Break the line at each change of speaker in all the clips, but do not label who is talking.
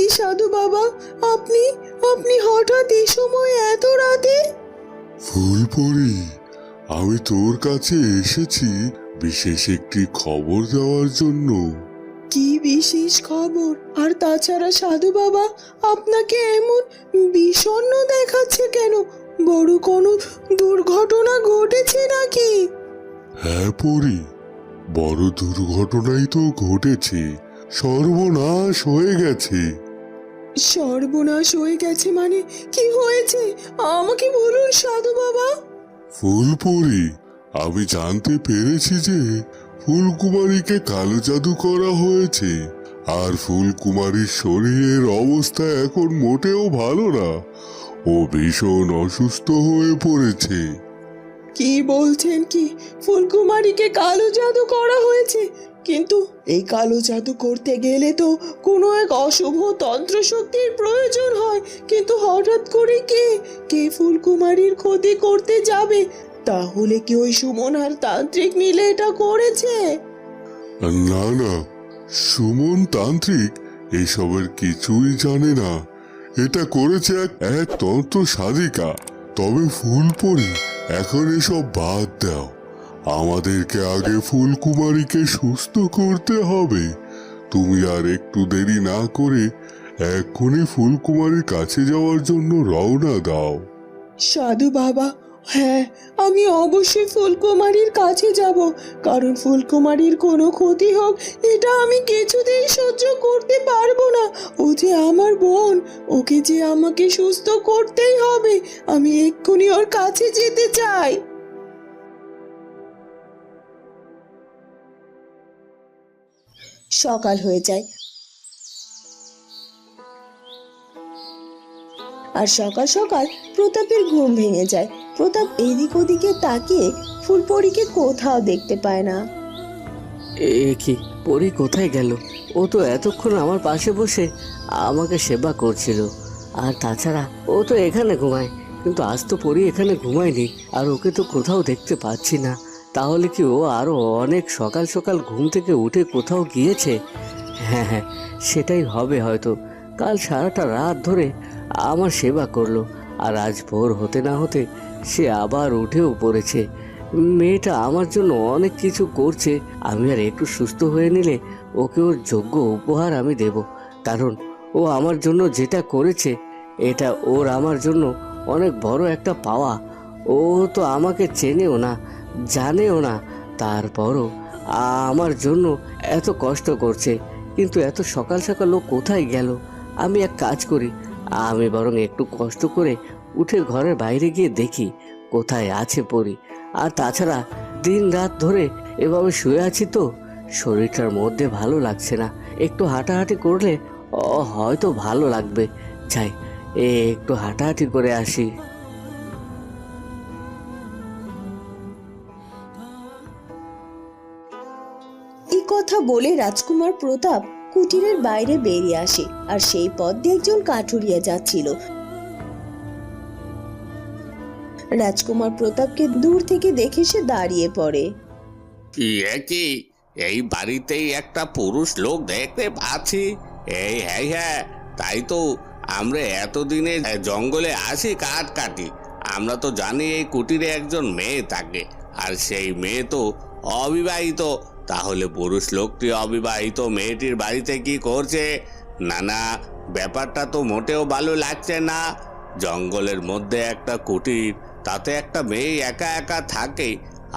কি সাধু বাবা, আপনি আপনি হঠাৎ এই সময় এত রাতে?
ফুলপরি, আমি তোর কাছে এসেছি বিশেষ একটি খবর দেওয়ার জন্য।
কি বিশেষ খবর? আর তাছাড়া সাধু বাবা, আপনাকে এমন বিষণ্ণ দেখাচ্ছে কেন? বড় কোনো দুর্ঘটনা ঘটেছে নাকি?
হ্যাঁ পরি, বড় দুর্ঘটনাই তো ঘটেছে। সর্বনাশ হয়ে গেছে।
সর্বনাশ হয়ে গেছে মানে কি হয়েছে? আমাকে বলুন সাধু বাবা।
ফুলপরি, আমি জানতে পেরেছি যে ফুলকুমারীকে কালো জাদু করা হয়েছে। আর ফুলকুমারীর শরীরের অবস্থা এখন মোটেও ভালো না। ও ভীষণ অসুস্থ হয়ে পড়েছে।
কি বলছেন কি? ফুলকুমারীকে কালো জাদু করা হয়েছে? কিন্তু এই কালো জাদু করতে গেলে তো কোনো এক অশুভ তন্ত্র শক্তির প্রয়োজন হয়। কিন্তু হঠাৎ করে কে কে ফুলকুমারীর ক্ষতি করতে যাবে? তাহলে কি ওই সুমন আর তান্ত্রিক মিলে এটা করেছে?
না না, সুমন তান্ত্রিক এসবের কিছুই জানে না। এটা করেছে এক তন্ত্র সাধিকা। তবে ফুলপরি, এখন এসব বাদ দাও। আমাদেরকে আগে ফুলকুমারীকে সুস্থ করতে হবে। তুমি আর একটু দেরি না করে এক্ষুনি ফুলকুমারীর কাছে যাওয়ার জন্য রওনা দাও।
সাধু বাবা, হ্যাঁ, আমি অবশ্যই ফুলকুমারীর কাছে যাব। কারণ ফুলকুমারীর কোনো ক্ষতি হোক, এটা আমি কিছুতেই সহ্য করতে পারবো না। ও যে আমার বোন, ওকে যে আমাকে সুস্থ করতেই হবে। আমি এক্ষুনি ওর কাছে যেতে চাই। সকাল হয়ে যায়, আর সকাল সকাল প্রতাপের ঘুম ভেঙে যায়। প্রতাপ এদিক ওদিকে তাকিয়ে ফুলপরীকে কোথাও দেখতে পায় না।
এ কি, পরি কোথায় গেল? ও তো এতক্ষণ আমার পাশে বসে আমাকে সেবা করছিল। আর তাছাড়া ও তো এখানে ঘুমায়, কিন্তু আজ তো পরি এখানে ঘুমায়নি। আর ওকে তো কোথাও দেখতে পাচ্ছি না। তাহলে কি ও আরো অনেক সকাল সকাল ঘুম থেকে উঠে কোথাও গিয়েছে? হ্যাঁ হ্যাঁ, সেটাই হবে হয়তো। কাল সারাটা রাত ধরে আমার সেবা করলো, আর আজ ভোর হতে না হতে সে আবার উঠেও পড়েছে। মেয়েটা আমার জন্য অনেক কিছু করছে। আমি আর একটু সুস্থ হয়ে নিলে ওকে ওর যোগ্য উপহার আমি দেব। কারণ ও আমার জন্য যেটা করেছে, এটা ওর আমার জন্য অনেক বড় একটা পাওয়া। ও তো আমাকে চেনেও না, জানেও না, তারপরও আমার জন্য এত কষ্ট করছে। কিন্তু এত সকাল সকাল ও কোথায় গেল? আমি এক কাজ করি, আমি বরং একটু কষ্ট করে উঠে ঘরের বাইরে গিয়ে দেখি কোথায় আছে পরি। আর তাছাড়া দিন রাত ধরে এভাবে শুয়ে আছি তো, শরীরটার মধ্যে ভালো লাগছে না। একটু হাঁটাহাঁটি করলে হয়তো ভালো লাগবে। যাই, একটু হাঁটাহাঁটি করে আসি।
এই কথা বলে রাজকুমার প্রতাপ কুটিরের বাইরে বেরিয়ে আসে। আর সেই পথ দিয়ে একজন কাঠুরিয়া যাচ্ছিল। রাজকুমার প্রতাপকে দূর থেকে দেখে সে দাঁড়িয়ে পড়ে।
কি কি, এই বাড়িতেই একটা পুরুষ লোক দেখতে পাচ্ছি। এই হ্যাঁ হ্যাঁ, তাই তো। আমরা এতদিনে জঙ্গলে আসি কাঠ কাটি। আমরা তো জানি এই কুটিরে একজন মেয়ে থাকে, আর সেই মেয়ে তো অবিবাহিত। তাহলে পুরুষ লোকটি অবিবাহিত মেয়েটির বাড়িতে কি করছে? না না, ব্যাপারটা তো মোটেও ভালো লাগছে না। জঙ্গলের মধ্যে একটা কুটির, তাতে একটা মেয়ে একা একা থাকে,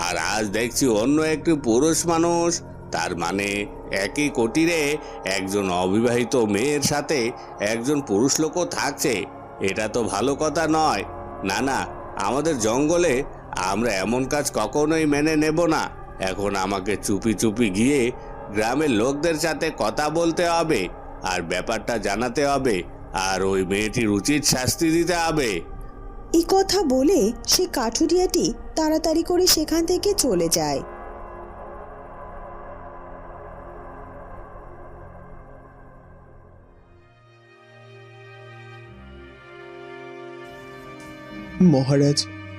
আর আজ দেখছি অন্য একটি পুরুষ মানুষ। তার মানে একই কুটিরে একজন অবিবাহিত মেয়ের সাথে একজন পুরুষ লোকও থাকছে। এটা তো ভালো কথা নয়। না না, আমাদের জঙ্গলে আমরা এমন কাজ কখনোই মেনে নেব না। এখন আমাকে চুপি চুপি গিয়ে গ্রামের লোকদের সাথে কথা বলতে হবে, আর ব্যাপারটা জানাতে হবে, আর ওই মেয়েটির উচিত শাস্তি দিতে হবে।
এই কথা বলে সে কাঠুরিয়াটি তাড়াতাড়ি করে সেখান থেকে চলে যায়। মহারাজ,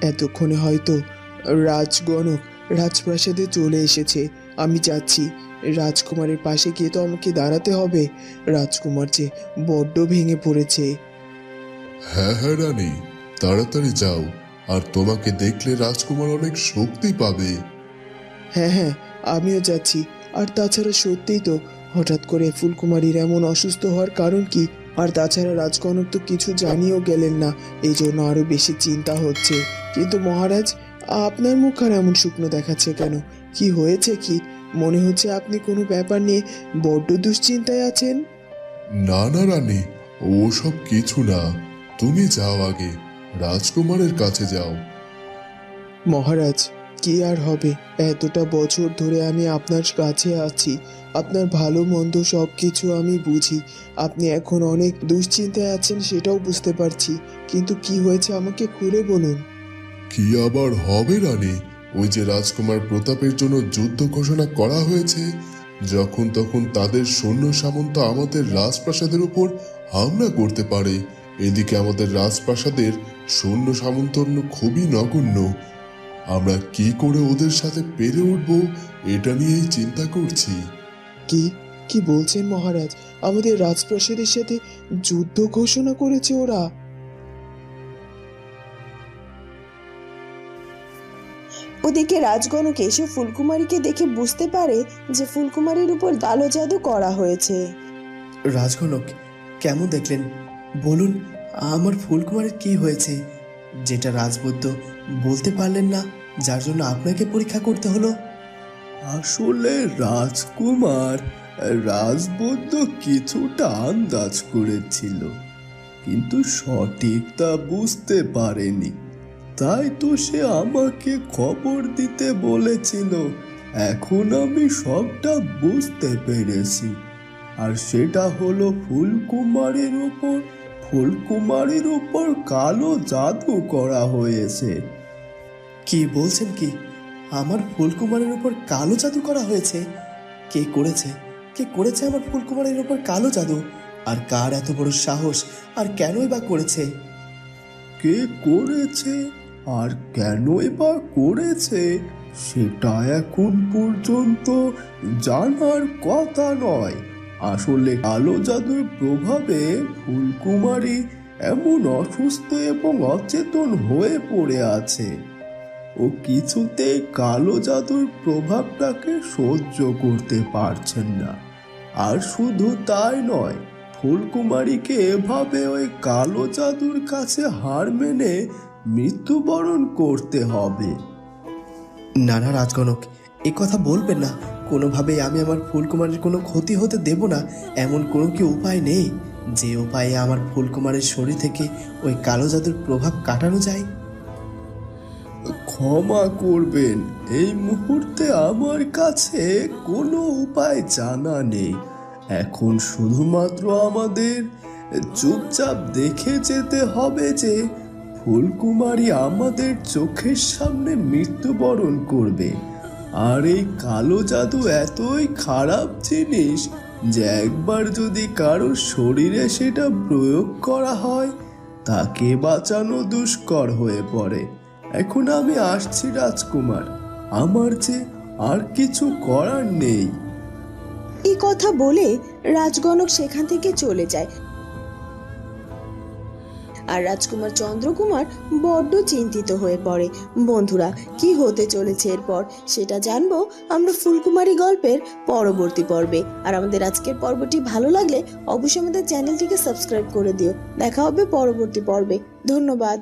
এতক্ষণে হয়তো রাজগণক রাজপ্রাসাদে চলে এসেছে। আমি যাচ্ছি, রাজকুমারের পাশে গিয়ে তো আমাকে দাঁড়াতে হবে। রাজকুমার যে বড্ড ভেঙে পড়েছে।
হ্যাঁ হ্যাঁ রানী, তাড়াতাড়ি যাও, আর তোমাকে দেখলে রাজকুমার অনেক শক্তি পাবে।
হ্যাঁ হ্যাঁ, আমিও যাচ্ছি। আর তাছাড়া সত্যিই তো, হঠাৎ করে ফুলকুমারীর এমন অসুস্থ হওয়ার কারণ কি? আর তাছাড়া রাজকনক তো কিছু জানিয়েও গেলেন না, এই জন্য আরো বেশি চিন্তা হচ্ছে। কিন্তু মহারাজ, আপনার মুখ আর এমন শুকনো দেখাচ্ছে কেন? কি হয়েছে কি? মনে হচ্ছে আপনি কোনো ব্যাপার নিয়ে বড্ড দুশ্চিন্তায় আছেন।
না না রানী, ওসব কিছু না। তুমি যাও আগে, রাজকুমারের কাছে যাও।
মহারাজ, কি আর হবে, এতটা বছর ধরে আমি আপনার কাছে আছি, আপনার ভালো মন্দ সব কিছু আমি বুঝি। আপনি এখন অনেক দুশ্চিন্তায় আছেন সেটাও বুঝতে পারছি, কিন্তু কি হয়েছে আমাকে খুলে বলুন।
কি আবার হবে রানী? ওই যে রাজকুমার প্রতাপের জন্য যুদ্ধ ঘোষণা করা হয়েছে, যখন তখন তাদের সৈন্য সামন্ত আমাদের রাজপ্রাসাদের উপর হামলা করতে পারে। এদিকে আমাদের রাজপ্রাসাদের সৈন্য সামন্তন্য খুবই নগণ্য। আমরা কি করে ওদের সাথে পেরে উঠব, এটা নিয়েই চিন্তা করছি।
কি কি বলছেন মহারাজ? আমাদের রাজপ্রাসাদের সাথে যুদ্ধ ঘোষণা করেছে ওরা?
ওদিকে রাজগণক এসে ফুলকুমারীকে দেখে বুঝতে পারে যে ফুলকুমারীর উপর কালো জাদু করা হয়েছে।
রাজগণক, কেমন দেখলেন বলুন? আমার ফুলকুমারের কি হয়েছে যেটা রাজবৈদ্য বলতে পারলেন না, যার জন্য আপনাকে পরীক্ষা করতে হলো?
আসলে রাজকুমার, রাজবৈদ্য কিছুটা আন্দাজ করেছিল, কিন্তু সঠিক তা বুঝতে পারেনি। তাই তো সে আমাকে খবর দিতে বলেছিল। এখন আমি সবটা বুঝতে পেরেছি, আর সেটা হলো ফুলকুমারের উপর কালো জাদু করা হয়েছে।
কি বলছেন কি? আমার ফুলকুমারের উপর কালো জাদু করা হয়েছে? কে করেছে? কে করেছে আমার ফুলকুমারের উপর কালো জাদু? আর কার এত বড় সাহস, আর কেনই বা করেছে?
কে করেছে আর কেনই বা করেছে সেটা এখন পর্যন্ত জানার কথা নয়। আসলে কালো জাদুর প্রভাবে ফুলকুমারী এমন অসুস্থ এবং অচেতন হয়ে পড়ে আছে। ও কিছুতেই কালো জাদুর প্রভাবটাকে সহ্য করতে পারছেন না। আর শুধু তাই নয়, ফুলকুমারীকে এভাবে ওই কালো জাদুর কাছে হার মেনে মৃত্যুবরণ করতে হবে।
না না রাজগণক, এ কথা বলবেন না। কোনোভাবেই আমি আমার ফুলকুমারের কোনো ক্ষতি হতে দেব না। এমন কোনো কি উপায় নেই যে উপায়ে আমার ফুলকুমারের শরীর থেকে ওই কালো জাদুর প্রভাব কাটানো যায়?
ক্ষমা করবেন, এই মুহূর্তে আমার কাছে কোনো উপায় জানা নেই। এখন শুধুমাত্র আমাদের চুপচাপ দেখে যেতে হবে যে ফুলকুমারী আমাদের চোখের সামনে মৃত্যুবরণ করবে। আর এই কালো জাদু এতই খারাপ জিনিস যে একবার যদি কারো শরীরে সেটা প্রয়োগ করা হয়, তাকে বাঁচানো দুষ্কর হয়ে পড়ে। এখন আমি আসছি রাজকুমার, আমার যে আর কিছু করার নেই।
এই কথা বলে রাজগণক সেখান থেকে চলে যায়। আর রাজকুমার চন্দ্রকুমার বড্ড চিন্তিত হয়ে পড়ে। বন্ধুরা, কি হতে চলেছে এরপর সেটা জানবো আমরা ফুলকুমারী গল্পের পরবর্তী পর্বে। আর আমাদের আজকের পর্বটি ভালো লাগলে অবশ্যই আমাদের চ্যানেলটিকে সাবস্ক্রাইব করে দিও। দেখা হবে পরবর্তী পর্বে। ধন্যবাদ।